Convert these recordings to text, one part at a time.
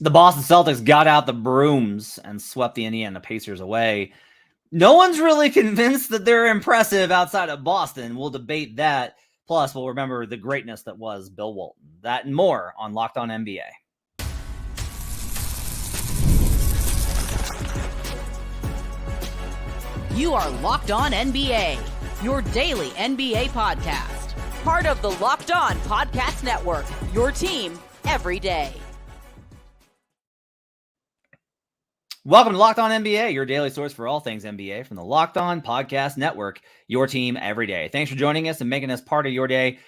The Boston Celtics got out the brooms and swept the Indiana Pacers away. No one's really convinced that they're impressive outside of Boston. We'll debate that. Plus, we'll remember the greatness that was Bill Walton. That and more on Locked On NBA. You are Locked On NBA, your daily NBA podcast. Part of the Locked On Podcast Network, your team every day. Welcome to Locked On NBA, your daily source for all things NBA from the Locked On Podcast Network, your team every day. Thanks for joining us and making us part of your day,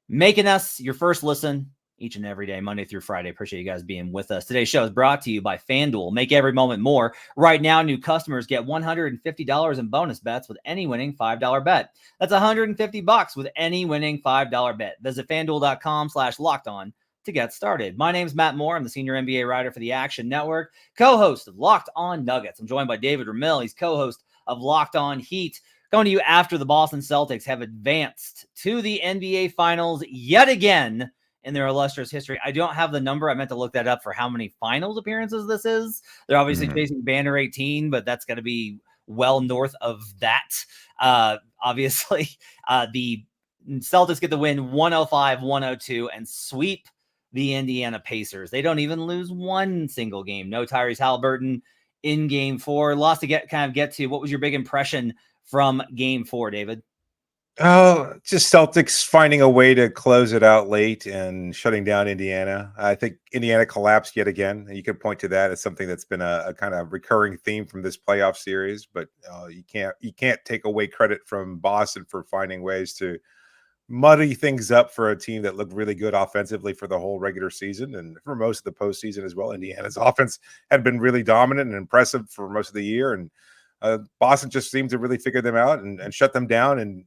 making us your first listen each and every day, Monday through Friday. Appreciate you guys being with us. Today's show is brought to you by FanDuel. Make every moment more. Right now, new customers get $150 in bonus bets with any winning $5 bet. That's $150 with any winning $5 bet. Visit FanDuel.com/lockedon to get started. My name's Matt Moore. I'm the senior NBA writer for the Action Network, co-host of Locked On Nuggets. I'm joined by David Ramil. He's co-host of Locked On Heat. Coming to you after the Boston Celtics have advanced to the NBA Finals yet again in their illustrious history. I don't have the number. I meant to look that up for how many finals appearances this is. They're obviously chasing banner 18, but that's going to be well north of that. Obviously, the Celtics get the win 105-102 and sweep the Indiana Pacers. They don't even lose one single game. No Tyrese Haliburton in game 4. Lots to get to. What was your big impression from game 4, David? Oh, just Celtics finding a way to close it out late and shutting down Indiana. I think Indiana collapsed yet again. And you can point to that as something that's been a kind of recurring theme from this playoff series, but you can't take away credit from Boston for finding ways to muddy things up for a team that looked really good offensively for the whole regular season and for most of the postseason as well. Indiana's offense had been really dominant and impressive for most of the year, and Boston just seemed to really figure them out and shut them down in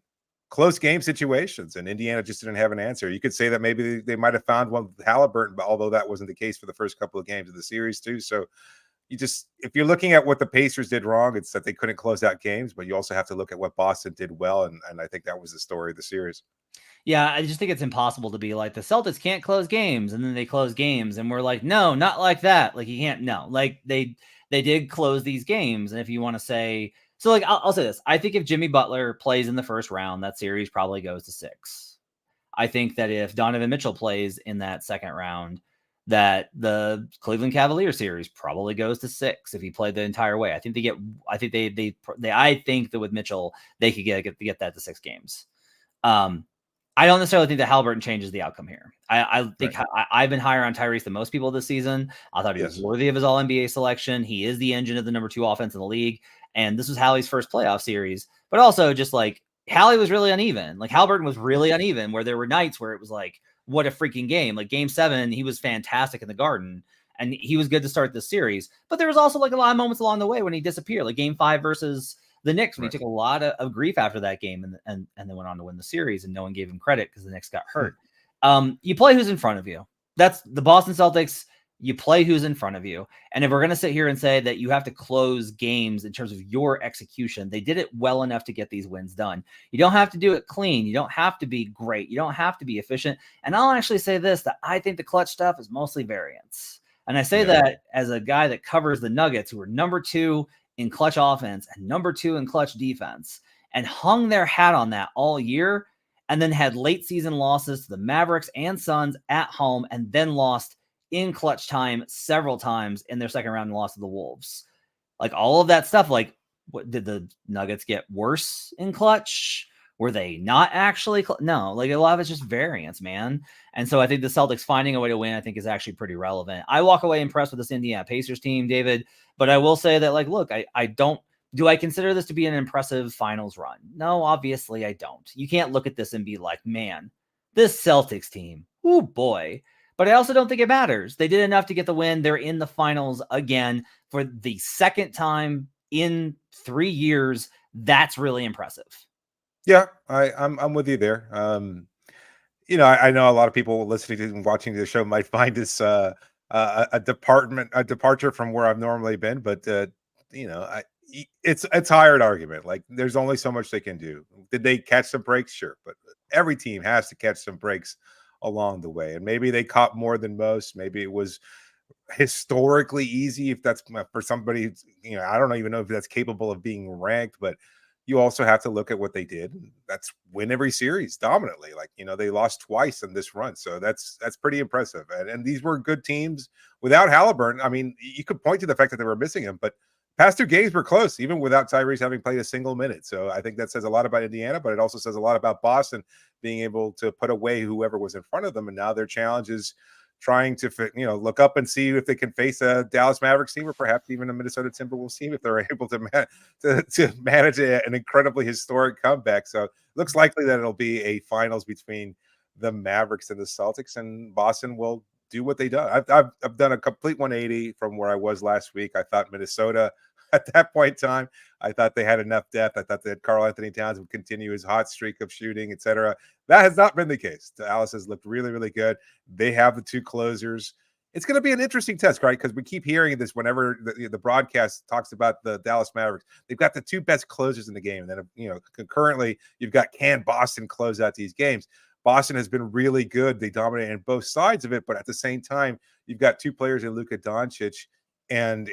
close game situations, and Indiana just didn't have an answer. You could say that maybe they might have found one with Haliburton, but although that wasn't the case for the first couple of games of the series too. So if you're looking at what the Pacers did wrong, it's that they couldn't close out games, but you also have to look at what Boston did well, and I think that was the story of the series. Yeah, I just think it's impossible to be like, the Celtics can't close games, and then they close games, and we're like, no, not like that. Like, you can't, no. Like, they did close these games, and if you want to say, so like, I'll say this. I think if Jimmy Butler plays in the first round, that series probably goes to 6. I think that if Donovan Mitchell plays in that second round, that the Cleveland Cavaliers series probably goes to 6 if he played the entire way. I think I think that with Mitchell, they could get that to 6 games. I don't necessarily think that Haliburton changes the outcome here. I think I've been higher on Tyrese than most people this season. I thought he was worthy of his All-NBA selection. He is the engine of the number 2 offense in the league. And this was Hallie's first playoff series. But also just like Hallie was really uneven. Like Haliburton was really uneven, where there were nights where it was like, what a freaking game. Like game 7, he was fantastic in the Garden. And he was good to start this series. But there was also like a lot of moments along the way when he disappeared. Like game 5 versus the Knicks, when he took a lot of grief after that game and then went on to win the series, and no one gave him credit because the Knicks got hurt. You play who's in front of you. That's the Boston Celtics. You play who's in front of you. And if we're going to sit here and say that you have to close games in terms of your execution, they did it well enough to get these wins done. You don't have to do it clean. You don't have to be great. You don't have to be efficient. And I'll actually say this, that I think the clutch stuff is mostly variance. And I say that as a guy that covers the Nuggets, who are number 2 in clutch offense and number 2 in clutch defense, and hung their hat on that all year, and then had late season losses to the Mavericks and Suns at home, and then lost in clutch time several times in their second round and lost to the Wolves. Like all of that stuff, like, what did the Nuggets get worse in clutch? Were they not actually? No, like a lot of it's just variance, man. And so I think the Celtics finding a way to win, I think, is actually pretty relevant. I walk away impressed with this Indiana Pacers team, David, but I will say that, like, look, do I consider this to be an impressive finals run? No, obviously I don't. You can't look at this and be like, man, this Celtics team, oh boy. But I also don't think it matters. They did enough to get the win. They're in the finals again for the second time in 3 years. That's really impressive. Yeah, I'm with you there. I know a lot of people listening to and watching the show might find this a departure from where I've normally been, but it's a tired argument. Like, there's only so much they can do. Did they catch some breaks? Sure, but every team has to catch some breaks along the way, and maybe they caught more than most. Maybe it was historically easy. If that's for somebody, I don't even know if that's capable of being ranked, but you also have to look at what they did. That's win every series dominantly. Like, they lost twice in this run. So that's pretty impressive. And these were good teams without Halliburton. I mean, you could point to the fact that they were missing him, but past 2 games were close, even without Tyrese having played a single minute. So I think that says a lot about Indiana, but it also says a lot about Boston being able to put away whoever was in front of them. And now their challenge is trying to look up and see if they can face a Dallas Mavericks team or perhaps even a Minnesota Timberwolves team if they're able to manage an incredibly historic comeback. So it looks likely that it'll be a finals between the Mavericks and the Celtics, and Boston will do what they done. I've done a complete 180 from where I was last week. I thought Minnesota at that point in time, I thought they had enough depth. I thought that Karl Anthony Towns would continue his hot streak of shooting, etc. That has not been the case. Dallas has looked really, really good. They have the 2 closers. It's going to be an interesting test, right? Because we keep hearing this whenever the broadcast talks about the Dallas Mavericks. They've got the 2 best closers in the game. And then, concurrently, you've got, can Boston close out these games? Boston has been really good. They dominate on both sides of it. But at the same time, you've got 2 players in Luka Doncic and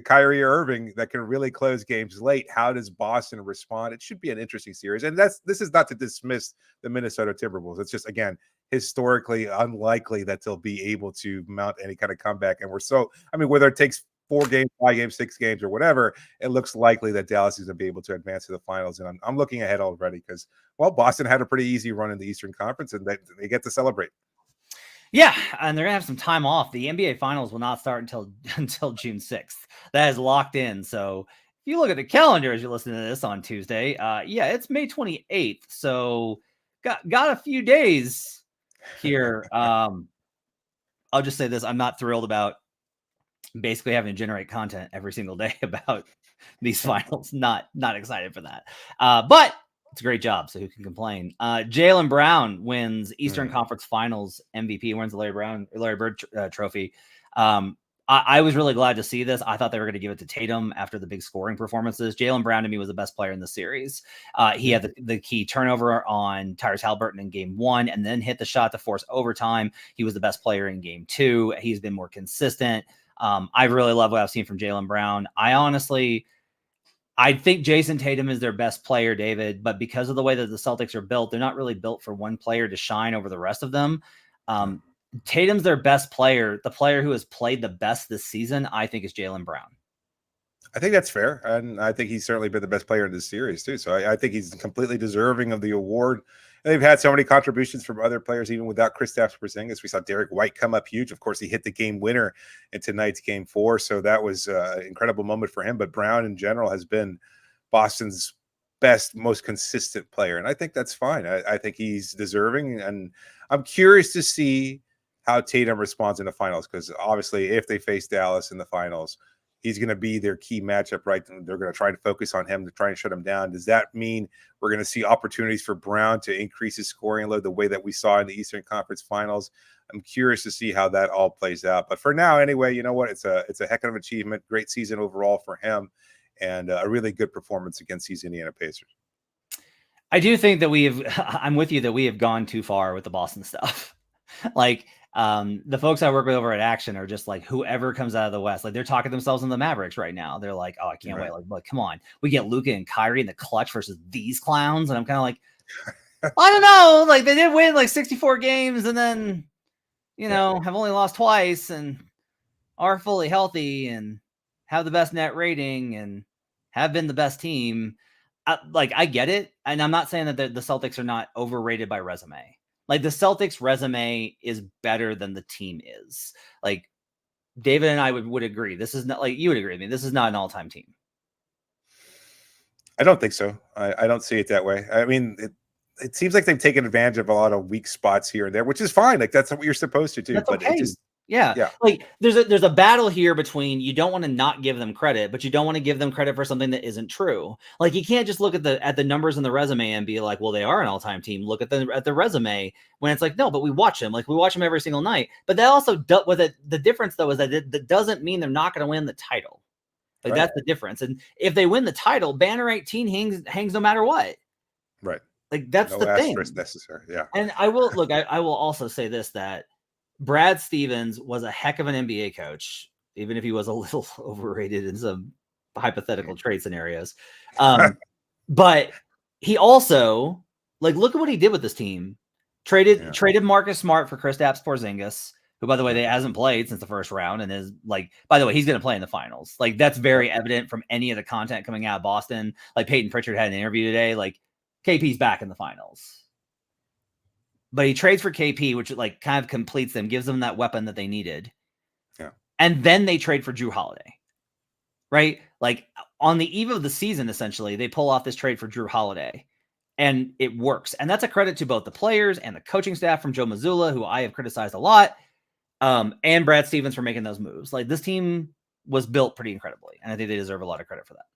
Kyrie Irving that can really close games late. How does Boston respond? It should be an interesting series. And this is not to dismiss the Minnesota Timberwolves. It's just, again, historically unlikely that they'll be able to mount any kind of comeback. And whether it takes 4 games, 5 games, 6 games, or whatever, it looks likely that Dallas is going to be able to advance to the finals. And I'm looking ahead already because, Boston had a pretty easy run in the Eastern Conference, and they get to celebrate. Yeah, and they're gonna have some time off. The NBA Finals will not start until June 6th. That is locked in. So if you look at the calendar as you listen to this on Tuesday, it's May 28th. So got a few days here. I'll just say this: I'm not thrilled about basically having to generate content every single day about these finals. Not excited for that. But it's a great job, so who can complain? Jaylen Brown wins Eastern Conference Finals MVP, wins the Larry Bird trophy. I was really glad to see this. I thought they were going to give it to Tatum after the big scoring performances. Jaylen Brown, to me, was the best player in the series. He had the key turnover on Tyrese Halliburton in Game 1 and then hit the shot to force overtime. He was the best player in Game 2. He's been more consistent. I really love what I've seen from Jaylen Brown. I think Jason Tatum is their best player, David, but because of the way that the Celtics are built, they're not really built for one player to shine over the rest of them. Tatum's their best player. The player who has played the best this season, I think, is Jaylen Brown. I think that's fair. And I think he's certainly been the best player in this series, too. So I think he's completely deserving of the award. And they've had so many contributions from other players, even without Kristaps Porzingis. We saw Derek White come up huge. Of course, he hit the game winner in tonight's Game 4. So that was an incredible moment for him. But Brown, in general, has been Boston's best, most consistent player. And I think that's fine. I think he's deserving. And I'm curious to see how Tatum responds in the finals, because obviously if they face Dallas in the finals, he's going to be their key matchup, right? They're going to try to focus on him to try and shut him down. Does that mean we're going to see opportunities for Brown to increase his scoring load the way that we saw in the Eastern Conference Finals? I'm curious to see how that all plays out. But for now, anyway, you know what? It's a heck of an achievement. Great season overall for him, and a really good performance against these Indiana Pacers. I do think that I'm with you that we have gone too far with the Boston stuff. Like, the folks I work with over at Action are just like, whoever comes out of the West, like they're talking themselves in the Mavericks right now. They're like, oh, I can't wait. Like, come on, we get Luka and Kyrie in the clutch versus these clowns. And I'm kind of like, I don't know. Like, they did win like 64 games and then, have only lost twice and are fully healthy and have the best net rating and have been the best team. I get it. And I'm not saying that the Celtics are not overrated by resume. Like, the Celtics resume is better than the team is. Like, David and I would agree. This is not, like, you would agree with me, this is not an all-time team. I don't think so. I don't see it that way. I mean, it seems like they've taken advantage of a lot of weak spots here and there, which is fine. Like, that's what you're supposed to do. That's but okay. it just, yeah. Like, there's a battle here between, you don't want to not give them credit, but you don't want to give them credit for something that isn't true. Like, you can't just look at the numbers in the resume and be like, well, they are an all-time team. Look at the resume, when it's like, no, but we watch them. Like, we watch them every single night. But that also dealt with it. The difference, though, is that doesn't mean they're not going to win the title. Like, that's the difference. And if they win the title, banner 18 hangs no matter what. Right. Like, that's no the thing. Necessary. Yeah. And I will also say this, that Brad Stevens was a heck of an NBA coach, even if he was a little overrated in some hypothetical trade scenarios. But he also, like, look at what he did with this team. Traded Marcus Smart for Kristaps Porzingis, who, by the way, they hasn't played since the first round, and is like, by the way, he's going to play in the finals. Like, that's very evident from any of the content coming out of Boston. Like, Peyton Pritchard had an interview today. Like, KP's back in the finals. But he trades for KP, which like kind of completes them, gives them that weapon that they needed. Yeah. And then they trade for Drew Holiday, right? Like on the eve of the season, essentially, they pull off this trade for Drew Holiday and it works. And that's a credit to both the players and the coaching staff from Joe Mazzulla, who I have criticized a lot, and Brad Stevens for making those moves. Like this team was built pretty incredibly. And I think they deserve a lot of credit for that.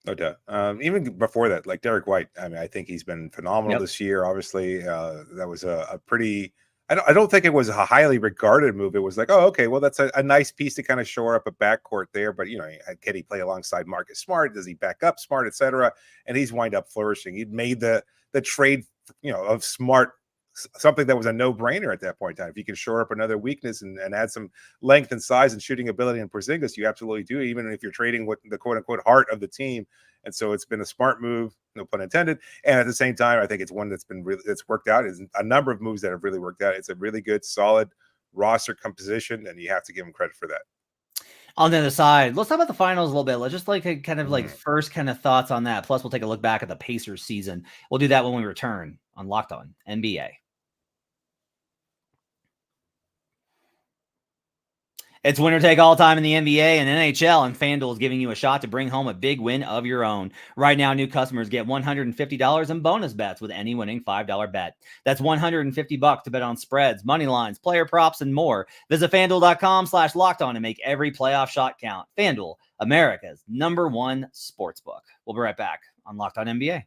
No doubt. Even before that, like Derek White, I mean, I think he's been phenomenal this year. Obviously, that was a pretty. I don't think it was a highly regarded move. It was like, oh, okay, well, that's a nice piece to kind of shore up a backcourt there. But can he play alongside Marcus Smart? Does he back up Smart, etc.? And he's wind up flourishing. He'd made the trade, of Smart something that was a no-brainer at that point in time. If you can shore up another weakness and add some length and size and shooting ability in Porzingis, you absolutely do, even if you're trading with the quote-unquote heart of the team. And so it's been a smart move, no pun intended. And at the same time, I think it's one that's worked out. It's a number of moves that have really worked out. It's a really good, solid roster composition, and you have to give them credit for that. On the other side, let's talk about the finals a little bit. Let's just like kind of like first kind of thoughts on that. Plus, we'll take a look back at the Pacers season. We'll do that when we return on Locked On NBA. It's winner take all time in the NBA and NHL, and FanDuel is giving you a shot to bring home a big win of your own. Right now, new customers get $150 in bonus bets with any winning $5 bet. That's $150 to bet on spreads, money lines, player props, and more. Visit FanDuel.com/lockedon and make every playoff shot count. FanDuel, America's #1 sportsbook. We'll be right back on Locked On NBA.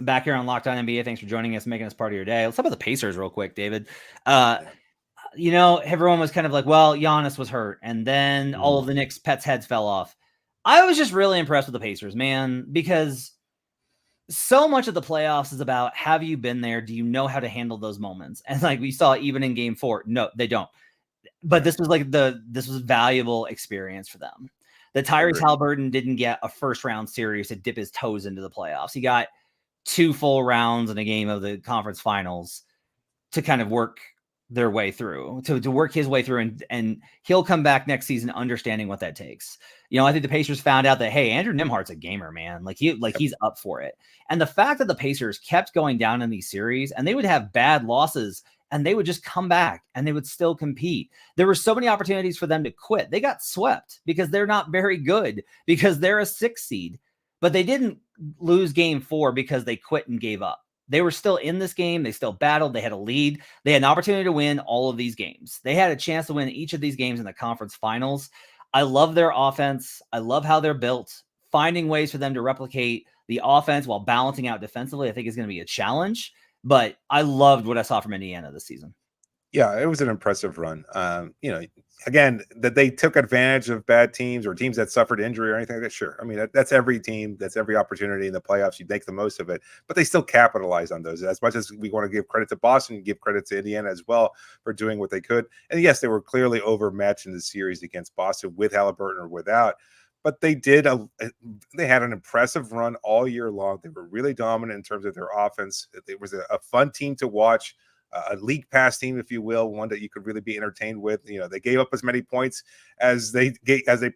Back here on Locked On NBA. Thanks for joining us, making us part of your day. Let's talk about the Pacers real quick, David. Everyone was kind of like, well, Giannis was hurt, and then all of the Knicks' pets' heads fell off. I was just really impressed with the Pacers, man, because so much of the playoffs is about, have you been there? Do you know how to handle those moments? And like we saw even in game 4, no, they don't. But this was like this was valuable experience for them. The Tyrese Haliburton didn't get a first round series to dip his toes into the playoffs. He got 2 full rounds in a game of the conference finals to kind of work their way through, to work his way through. And he'll come back next season understanding what that takes. I think the Pacers found out that, hey, Andrew Nembhard's a gamer, man. He's up for it. And the fact that the Pacers kept going down in these series and they would have bad losses and they would just come back and they would still compete. There were so many opportunities for them to quit. They got swept because they're not very good, because they're a 6 seed. But they didn't lose game 4 because they quit and gave up. They were still in this game. They still battled. They had a lead. They had an opportunity to win all of these games. They had a chance to win each of these games in the conference finals. I love their offense. I love how they're built. Finding ways for them to replicate the offense while balancing out defensively, I think is going to be a challenge. But I loved what I saw from Indiana this season. Yeah, it was an impressive run. Again, that they took advantage of bad teams or teams that suffered injury or anything like that. Sure. I mean, that's every team. That's every opportunity in the playoffs. You make the most of it, but they still capitalize on those. As much as we want to give credit to Boston, give credit to Indiana as well for doing what they could. And yes, they were clearly overmatched in the series against Boston with Haliburton or without. But they had an impressive run all year long. They were really dominant in terms of their offense. It was a fun team to watch. A league pass team, if you will, one that you could really be entertained with. They gave up as many points as they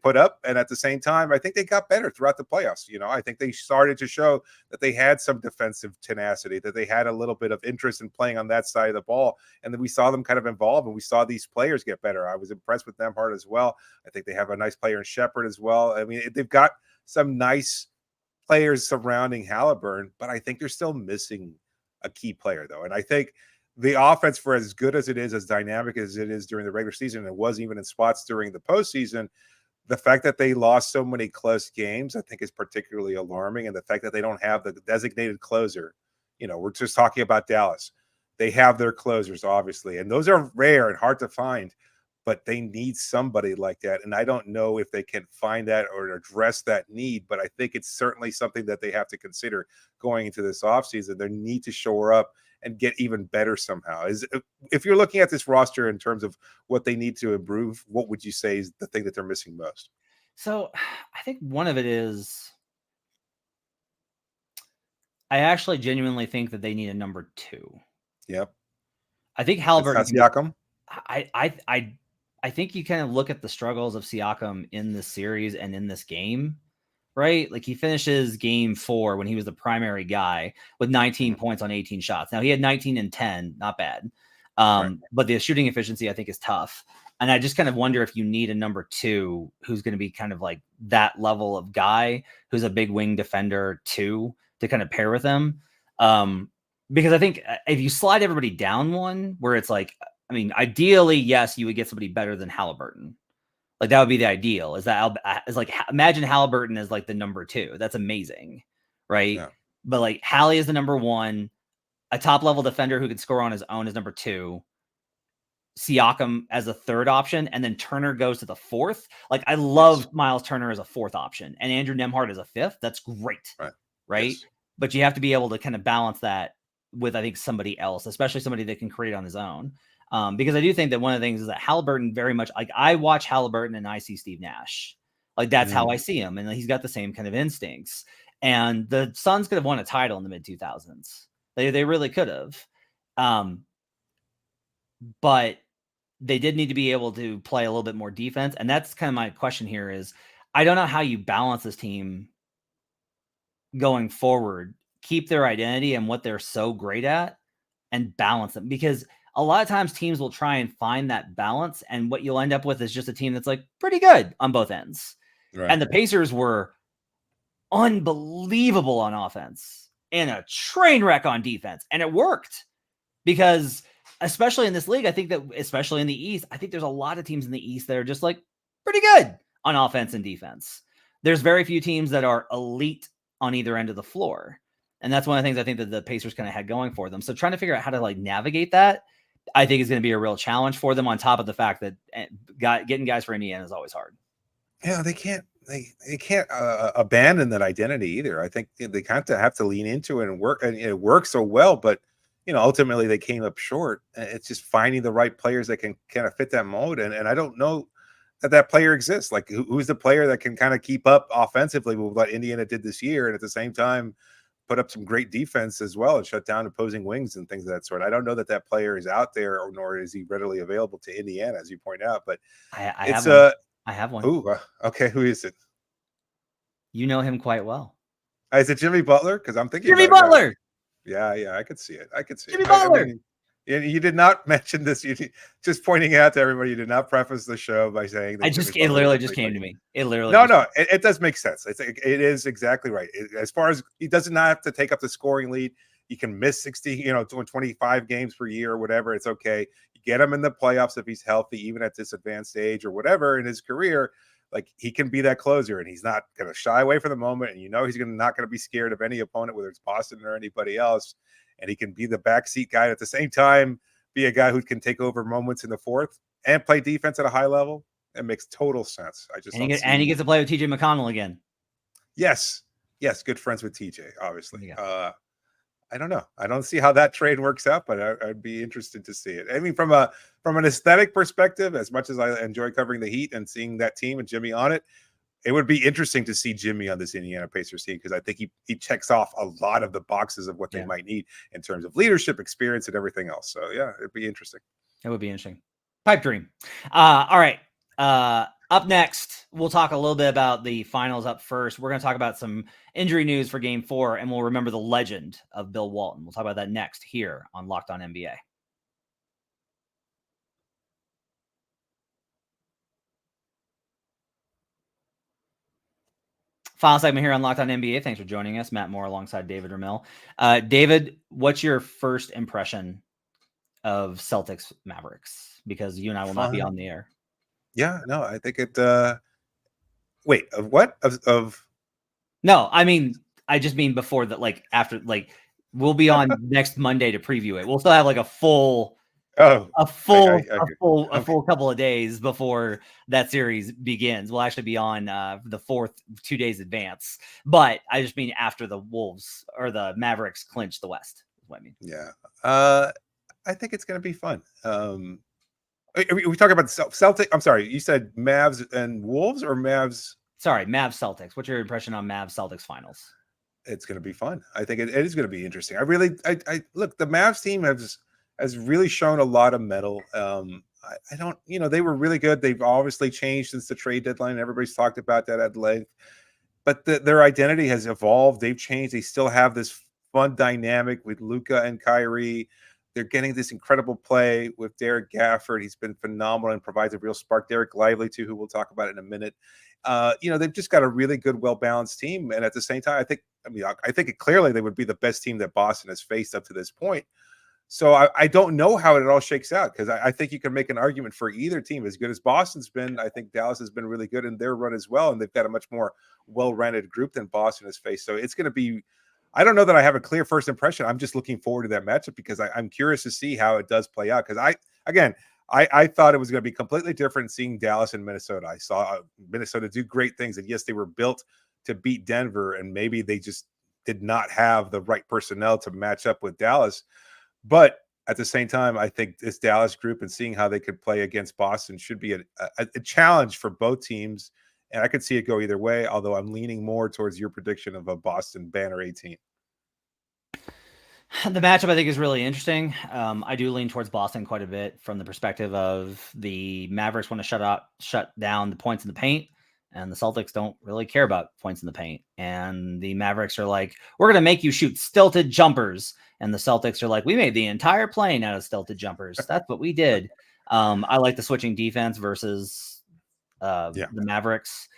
put up, and at the same time, I think they got better throughout the playoffs. I think they started to show that they had some defensive tenacity, that they had a little bit of interest in playing on that side of the ball, and then we saw them kind of evolve, and we saw these players get better. I was impressed with Nembhard as well. I think they have a nice player in Shepherd as well. I mean, they've got some nice players surrounding Haliburton, but I think they're still missing a key player, though, and I think the offense, for as good as it is, as dynamic as it is during the regular season, and it was even in spots during the postseason, the fact that they lost so many close games, I think, is particularly alarming. And the fact that they don't have the designated closer, we're just talking about Dallas. They have their closers, obviously, and those are rare and hard to find. but they need somebody like that. And I don't know if they can find that or address that need, but I think it's certainly something that they have to consider going into this offseason. They need to shore up and get even better somehow. If you're looking at this roster in terms of what they need to improve, what would you say is the thing that they're missing most? So I think one of it is, I actually genuinely think that they need a number 2. Yep. I think Halliburton. Siakam. I think you kind of look at the struggles of Siakam in this series and in this game, right? Like he finishes game 4 when he was the primary guy with 19 points on 18 shots. Now he had 19 and 10, not bad. But the shooting efficiency I think is tough. And I just kind of wonder if you need a number 2 who's going to be kind of like that level of guy who's a big wing defender too, to kind of pair with him. Because I think if you slide everybody down one where it's like, I mean, ideally, yes, you would get somebody better than Halliburton. Like that would be the ideal. Is like imagine Halliburton as like the number 2. That's amazing, right? Yeah. But like Hallie is the number 1, a top level defender who can score on his own is number 2. Siakam as a 3rd option, and then Turner goes to the 4th. Like I love Miles Turner as a 4th option, and Andrew Nembhard as a 5th. That's great, right? Yes. But you have to be able to kind of balance that with, I think, somebody else, especially somebody that can create on his own. Because I do think that one of the things is that Halliburton very much, like I watch Halliburton and I see Steve Nash. Like that's how I see him. And he's got the same kind of instincts. And the Suns could have won a title in the mid 2000s. They really could have. But they did need to be able to play a little bit more defense. And that's kind of my question here is, I don't know how you balance this team going forward, keep their identity and what they're so great at and balance them, because a lot of times teams will try and find that balance, and what you'll end up with is just a team that's like pretty good on both ends. Right. And the Pacers were unbelievable on offense and a train wreck on defense, and it worked because especially in this league, I think that especially in the East, I think there's a lot of teams in the East that are just like pretty good on offense and defense. There's very few teams that are elite on either end of the floor. And that's one of the things I think that the Pacers kind of had going for them. So trying to figure out how to like navigate that, I think is going to be a real challenge for them, on top of the fact that getting guys for Indiana is always hard. Yeah, they can't abandon that identity either. I think they kind of have to lean into it and work, and it works so well, but ultimately they came up short. It's just finding the right players that can kind of fit that mold. And I don't know that player exists. Like who's the player that can kind of keep up offensively with what Indiana did this year, and at the same time put up some great defense as well and shut down opposing wings and things of that sort. I don't know that player is out there, or nor is he readily available to Indiana, as you point out. But I have one. Ooh, okay. Who is it? You know him quite well. Is it Jimmy Butler? Because I'm thinking Jimmy Butler. Yeah, I could see it. Jimmy Butler. I mean, you did not mention this. You just pointing out to everybody, you did not preface the show by saying that it literally just came to me. It literally it does make sense. It is exactly right. As far as he does not have to take up the scoring lead, he can miss 60, 25 games per year or whatever. It's okay. You get him in the playoffs if he's healthy, even at this advanced age or whatever in his career. Like he can be that closer, and he's not going to shy away from the moment. And he's not going to be scared of any opponent, whether it's Boston or anybody else. And he can be the backseat guy at the same time, be a guy who can take over moments in the fourth and play defense at a high level. It makes total sense. He gets to play with TJ McConnell again. Yes, good friends with TJ, obviously. I don't know. I don't see how that trade works out, but I'd be interested to see it. I mean, from an aesthetic perspective, as much as I enjoy covering the Heat and seeing that team and Jimmy on it, it would be interesting to see Jimmy on this Indiana Pacers team, because I think he checks off a lot of the boxes of what they might need in terms of leadership, experience, and everything else. So, yeah, it'd be interesting. It would be interesting. Pipe dream. All right. Up next, we'll talk a little bit about the finals. Up first, we're going to talk about some injury news for Game 4, and we'll remember the legend of Bill Walton. We'll talk about that next here on Locked On NBA. Final segment here on Locked On NBA. Thanks for joining us. Matt Moore alongside David Ramil. David, what's your first impression of Celtics Mavericks? Because you and I will not be on the air. Yeah, no, I think it. Wait, of what? Of? No, I mean, I just mean before that, like after, like we'll be on next Monday to preview it. We'll still have like a full Oh, a full okay. couple of days before that series begins. We'll actually be on the 4th 2 days advance, but I just mean after the Wolves or the Mavericks clinch the West is what I mean. Yeah. I think it's going to be fun. We talking about Celtic. I'm sorry, you said Mavs and Wolves or Mavs? Sorry, Mavs Celtics. What's your impression on Mavs Celtics finals? It's going to be fun. I think it is going to be interesting. I look, the Mavs team has really shown a lot of mettle. I don't, they were really good. They've obviously changed since the trade deadline. Everybody's talked about that at length, but their identity has evolved. They've changed. They still have this fun dynamic with Luka and Kyrie. They're getting this incredible play with Derek Gafford. He's been phenomenal and provides a real spark. Derek Lively, too, who we'll talk about in a minute. They've just got a really good, well-balanced team. And at the same time, I think clearly they would be the best team that Boston has faced up to this point. So I don't know how it all shakes out, because I think you can make an argument for either team. As good as Boston's been, I think Dallas has been really good in their run as well. And they've got a much more well-rounded group than Boston has faced. So it's going to be, I don't know that I have a clear first impression. I'm just looking forward to that matchup because I'm curious to see how it does play out. Because I thought it was going to be completely different seeing Dallas and Minnesota. I saw Minnesota do great things. And yes, they were built to beat Denver, and maybe they just did not have the right personnel to match up with Dallas. But at the same time, I think this Dallas group and seeing how they could play against Boston should be a challenge for both teams. And I could see it go either way, although I'm leaning more towards your prediction of a Boston banner 18. The matchup, I think, is really interesting. I do lean towards Boston quite a bit from the perspective of the Mavericks want to shut down the points in the paint, and the Celtics don't really care about points in the paint. And the Mavericks are like, we're going to make you shoot stilted jumpers. And the Celtics are like, we made the entire plane out of stilted jumpers. That's what we did. I like the switching defense versus the Mavericks.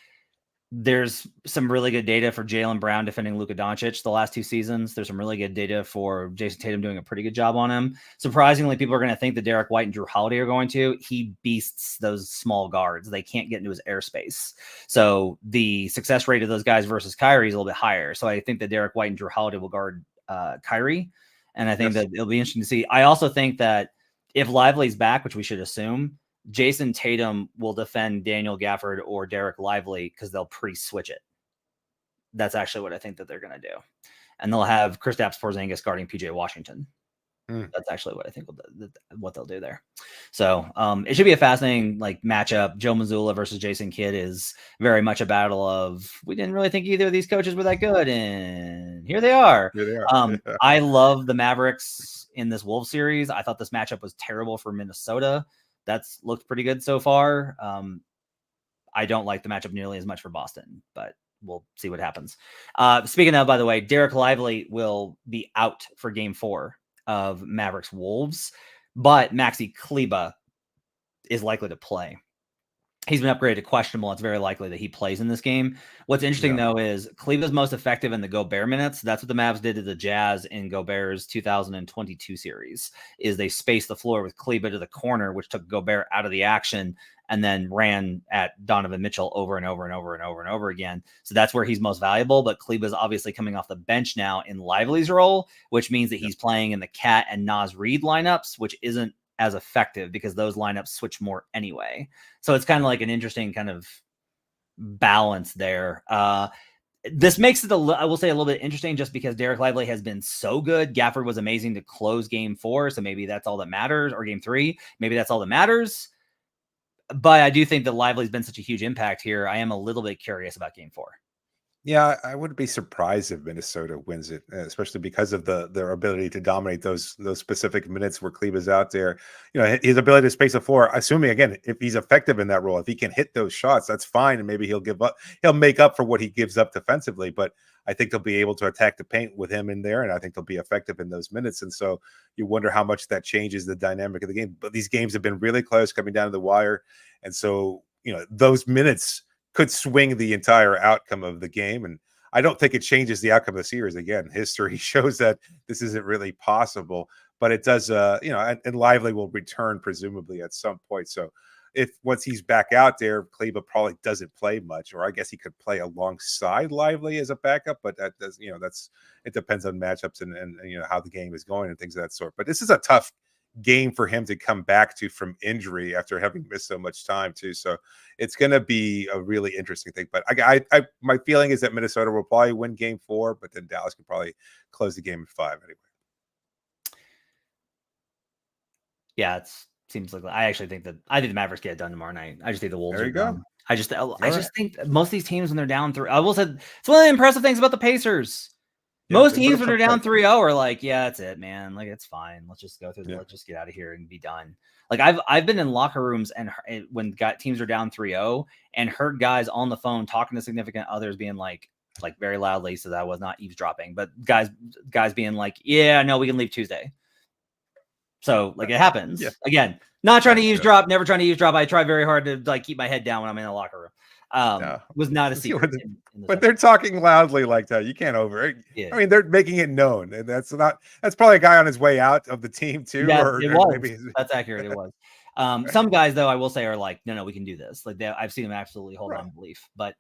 There's some really good data for Jaylen Brown defending Luka Doncic the last 2 seasons. There's some really good data for Jason Tatum doing a pretty good job on him. Surprisingly, people are going to think that Derek White and Drew Holiday are going to. He beasts those small guards. They can't get into his airspace. So the success rate of those guys versus Kyrie is a little bit higher. So I think that Derek White and Drew Holiday will guard Kyrie. And I think that it'll be interesting to see. I also think that if Lively's back, which we should assume, Jason Tatum will defend Daniel Gafford or Derek Lively because they'll pre-switch it. That's actually what I think that they're going to do. And they'll have Kristaps Porzingis guarding PJ Washington. That's actually what I think what they'll do there. So it should be a fascinating matchup. Joe Mazzulla versus Jason Kidd is very much a battle of, we didn't really think either of these coaches were that good, and here they are. I love the Mavericks in this Wolves series. I thought this matchup was terrible for Minnesota. That's looked pretty good so far. I don't like the matchup nearly as much for Boston, but we'll see what happens. Speaking of, by the way, Derek Lively will be out for game 4 of Mavericks Wolves, but Maxi Kleber is likely to play. He's been upgraded to questionable. It's very likely that he plays in this game. What's interesting, though, is Kleber's most effective in the Gobert minutes. That's what the Mavs did to the Jazz in Gobert's 2022 series, is they spaced the floor with Kleber to the corner, which took Gobert out of the action, and then ran at Donovan Mitchell over and over and over and over and over again. So that's where he's most valuable. But Kleber's obviously coming off the bench now in Lively's role, which means that he's playing in the Cat and Naz Reid lineups, which isn't as effective because those lineups switch more anyway. So it's kind of like an interesting kind of balance there. This makes it, I will say, a little bit interesting just because Derek Lively has been so good. Gafford was amazing to close game 4. So maybe that's all that matters, or game 3. Maybe that's all that matters. But I do think that Lively's been such a huge impact here. I am a little bit curious about game 4. Yeah, I wouldn't be surprised if Minnesota wins it, especially because of their ability to dominate those specific minutes where Kleber's out there. His ability to space the floor, assuming, again, if he's effective in that role, if he can hit those shots, that's fine. And maybe he'll make up for what he gives up defensively. But I think they'll be able to attack the paint with him in there. And I think they'll be effective in those minutes. And so you wonder how much that changes the dynamic of the game. But these games have been really close coming down to the wire. And so, those minutes could swing the entire outcome of the game. And I don't think it changes the outcome of the series. Again, history shows that this isn't really possible, but it does, and Lively will return presumably at some point. So once he's back out there, Kleber probably doesn't play much, or I guess he could play alongside Lively as a backup, but that does, it depends on matchups and how the game is going and things of that sort. But this is a tough game for him to come back to from injury after having missed so much time too. So it's going to be a really interesting thing. But I my feeling is that Minnesota will probably win game 4, but then Dallas can probably close the game in 5 anyway. Yeah, it seems like I think the Mavericks get it done tomorrow night. I just think the Wolves There you are go. done. I just think that most of these teams when they're down 3, I will say it's one of the impressive things about the Pacers. Most teams when they're down 3-0 are like, yeah, that's it, man. Like, it's fine. Let's just go through. Let's just get out of here and be done. Like, I've been in locker rooms and when teams are down 3-0 and heard guys on the phone talking to significant others being like very loudly, so that I was not eavesdropping, but guys being like, yeah, no, we can leave Tuesday. So like it happens. Yeah. Again, not trying to eavesdrop, never trying to eavesdrop. I try very hard to like keep my head down when I'm in the locker room. Was not a secret. But they're talking loudly like that. You can't over it. Yeah. I mean, they're making it known. And that's probably a guy on his way out of the team too. Yeah, it was. Maybe that's accurate. It was. Some guys though, I will say, are like, no, we can do this. Like I've seen them absolutely hold on belief, but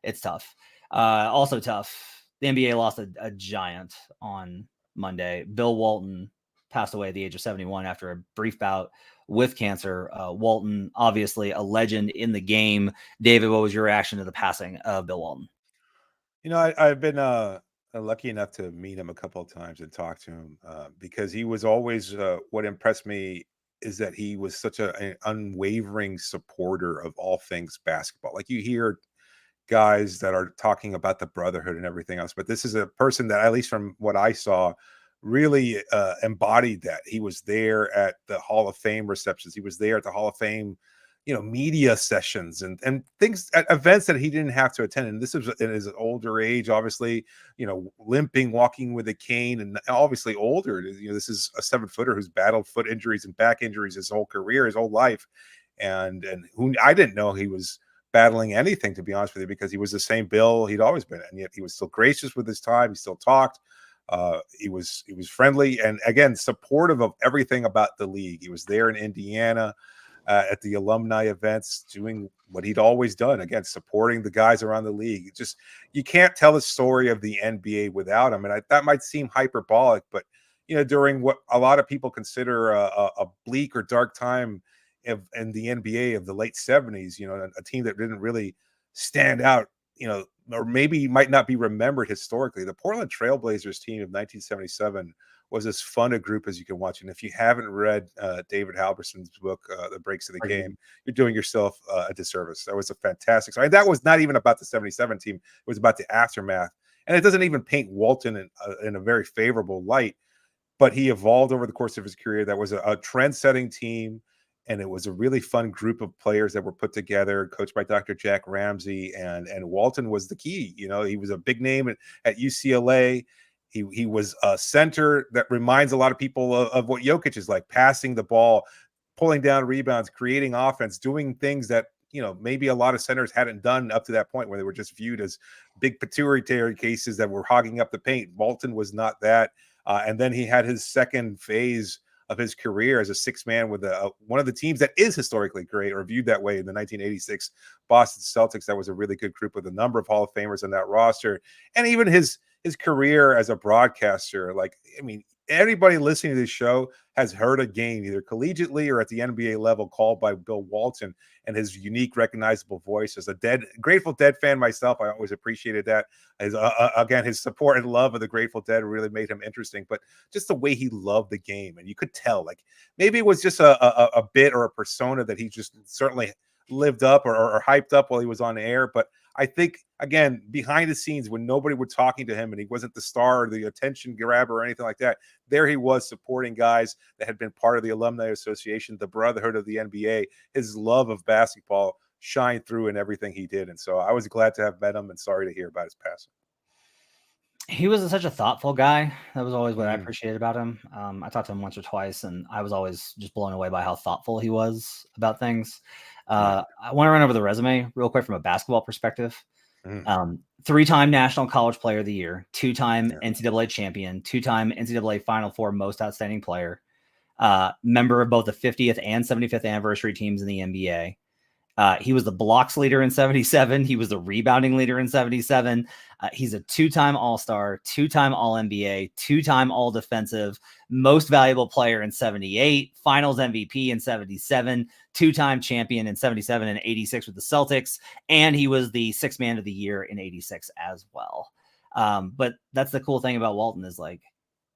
it's tough. Also tough. The NBA lost a giant on Monday. Bill Walton passed away at the age of 71 after a brief bout with cancer. Walton, obviously a legend in the game. David, what was your reaction to the passing of Bill Walton? I've been lucky enough to meet him a couple of times and talk to him because he was always what impressed me is that he was such an unwavering supporter of all things basketball. Like you hear guys that are talking about the brotherhood and everything else, but this is a person that, at least from what I saw, really embodied that. He was there at the Hall of Fame receptions. He was there at the Hall of Fame, media sessions and things at events that he didn't have to attend. And this was in his older age, obviously, limping, walking with a cane, and obviously older. This is a 7-footer who's battled foot injuries and back injuries his whole career, his whole life. And who I didn't know he was battling anything, to be honest with you, because he was the same Bill he'd always been. And yet he was still gracious with his time. He still talked. He was friendly and again supportive of everything about the league. He was there in Indiana at the alumni events, doing what he'd always done. Again, supporting the guys around the league. Just you can't tell the story of the NBA without him. And that might seem hyperbolic, but during what a lot of people consider a bleak or dark time in the NBA of the late 70s, a team that didn't really stand out, or maybe might not be remembered historically. The Portland Trailblazers team of 1977 was as fun a group as you can watch. And if you haven't read David Halberson's book, The Breaks of the Game, you're doing yourself a disservice. That was a fantastic story. That was not even about the 77 team. It was about the aftermath. And it doesn't even paint Walton in a very favorable light, but he evolved over the course of his career. That was a trend-setting team. And it was a really fun group of players that were put together, coached by Dr. Jack Ramsey, and Walton was the key. He was a big name at UCLA. He was a center that reminds a lot of people of what Jokic is like, passing the ball, pulling down rebounds, creating offense, doing things that maybe a lot of centers hadn't done up to that point, where they were just viewed as big pituitary cases that were hogging up the paint. Walton was not that, and then he had his second phase of his career as a sixth man with one of the teams that is historically great, or viewed that way, in the 1986 Boston Celtics. That was a really good group with a number of Hall of Famers on that roster. And even his career as a broadcaster, everybody listening to this show has heard a game either collegiately or at the NBA level called by Bill Walton, and his unique, recognizable voice. As a Grateful Dead fan myself, I always appreciated that. Again, his support and love of the Grateful Dead really made him interesting, but just the way he loved the game. And you could tell, maybe it was just a bit or a persona that he just certainly lived up or hyped up while he was on air. But I think, again, behind the scenes, when nobody was talking to him and he wasn't the star or the attention grabber or anything like that, there he was supporting guys that had been part of the Alumni Association, the brotherhood of the NBA. His love of basketball shined through in everything he did. And so I was glad to have met him and sorry to hear about his passing. He was such a thoughtful guy. That was always what I appreciated about him. I talked to him once or twice, and I was always just blown away by how thoughtful he was about things. I want to run over the resume real quick from a basketball perspective. 3-time National College Player of the Year, 2-time NCAA champion, 2-time NCAA Final Four Most Outstanding Player, member of both the 50th and 75th anniversary teams in the NBA, He was the blocks leader in 77. He was the rebounding leader in 77. He's a 2-time All-Star, 2-time All-NBA, 2-time All-Defensive, most valuable player in 78, Finals MVP in 77, 2-time champion in 77 and 86 with the Celtics, and he was the sixth man of the year in 86 as well. But that's the cool thing about Walton is like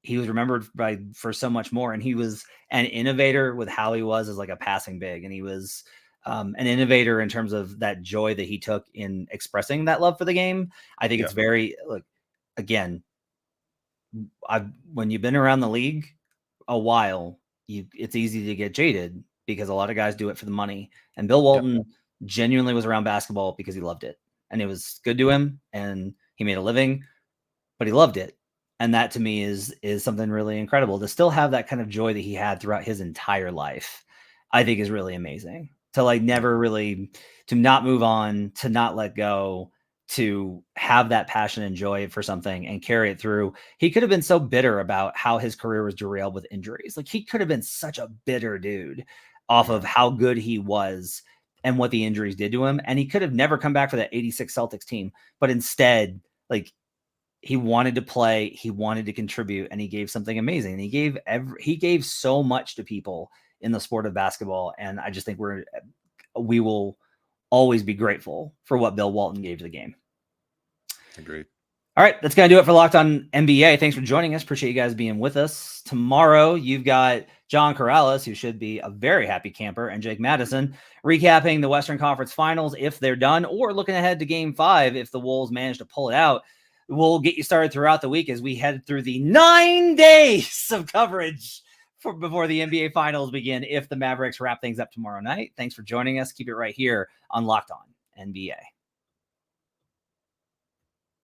he was remembered for so much more, and he was an innovator with how he was as like a passing big, and he was an innovator in terms of that joy that he took in expressing that love for the game. I think it's very, like, again, when you've been around the league a while, it's easy to get jaded because a lot of guys do it for the money. And Bill Walton genuinely was around basketball because he loved it, and it was good to him, and he made a living, but he loved it. And that to me is something really incredible. To still have that kind of joy that he had throughout his entire life, I think is really amazing. To like never really, to not move on, to not let go, to have that passion and joy for something and carry it through. He could have been so bitter about how his career was derailed with injuries. Like he could have been such a bitter dude off of how good he was and what the injuries did to him. And he could have never come back for that 86 Celtics team, but instead, like, he wanted to play, he wanted to contribute, and he gave something amazing. And he gave so much to people in the sport of basketball. And I just think we will always be grateful for what Bill Walton gave to the game. Agreed. All right, that's going to do it for Locked On NBA. Thanks for joining us. Appreciate you guys being with us. Tomorrow, you've got John Corrales, who should be a very happy camper, and Jake Madison recapping the Western Conference Finals if they're done, or looking ahead to Game 5 if the Wolves manage to pull it out. We'll get you started throughout the week as we head through the 9 days of coverage before the NBA Finals begin if the Mavericks wrap things up tomorrow night. Thanks for joining us. Keep it right here on Locked On NBA.